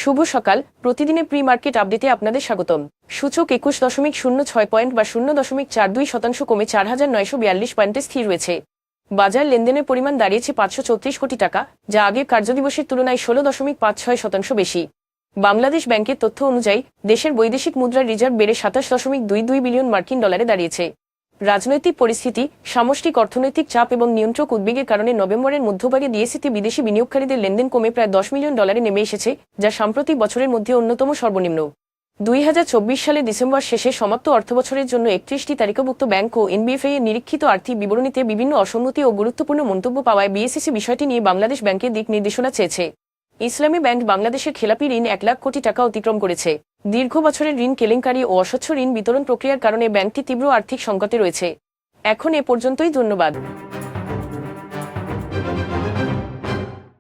শুভ সকাল। প্রতিদিনের pre market আপডেটে আপনাদের স্বাগতম। সূচক 21.06 পয়েন্ট বা 0.42% কমে 4,942 পয়েন্টে স্থির রয়েছে। বাজার লেনদেনের পরিমাণ দাঁড়িয়েছে 534 কোটি টাকা, যা আগের কার্যদিবসের তুলনায় 16.56% বেশি। বাংলাদেশ ব্যাংকের তথ্য অনুযায়ী দেশের বৈদেশিক মুদ্রার রিজার্ভ বেড়ে 27.22 বিলিয়ন মার্কিন ডলারে দাঁড়িয়েছে। রাজনৈতিক পরিস্থিতি, সামষ্টিক অর্থনৈতিক চাপ এবং নিয়ন্ত্রক উদ্বেগের কারণে নভেম্বরের মধ্যভাগে ডিএসইতে বিদেশি বিনিয়োগকারীদের লেনদেন কমে প্রায় 10 মিলিয়ন ডলারে নেমে এসেছে, যা সাম্প্রতিক বছরের মধ্যে অন্যতম সর্বনিম্ন। 2024 সালে ডিসেম্বর শেষে সমাপ্ত অর্থবছরের জন্য 31টি তালিকাভুক্ত ব্যাংক ও এনবিএফআই এর নিরীক্ষিত আর্থিক বিবরণীতে বিভিন্ন অসঙ্গতি ও গুরুত্বপূর্ণ মন্তব্য পাওয়ায় বিএসইসি বিষয়টি নিয়ে বাংলাদেশ ব্যাংকের দিক নির্দেশনা চেয়েছে। ইসলামী ব্যাংক বাংলাদেশের খেলাপি ঋণ 1 লাখ কোটি টাকা অতিক্রম করেছে। দীর্ঘ বছরের ঋণ কেলেঙ্কারি ও অস্বচ্ছ ঋণ বিতরণ প্রক্রিয়ার কারণে ব্যাংকটি তীব্র আর্থিক সংকটে রয়েছে। এখন এ পর্যন্তই, ধন্যবাদ।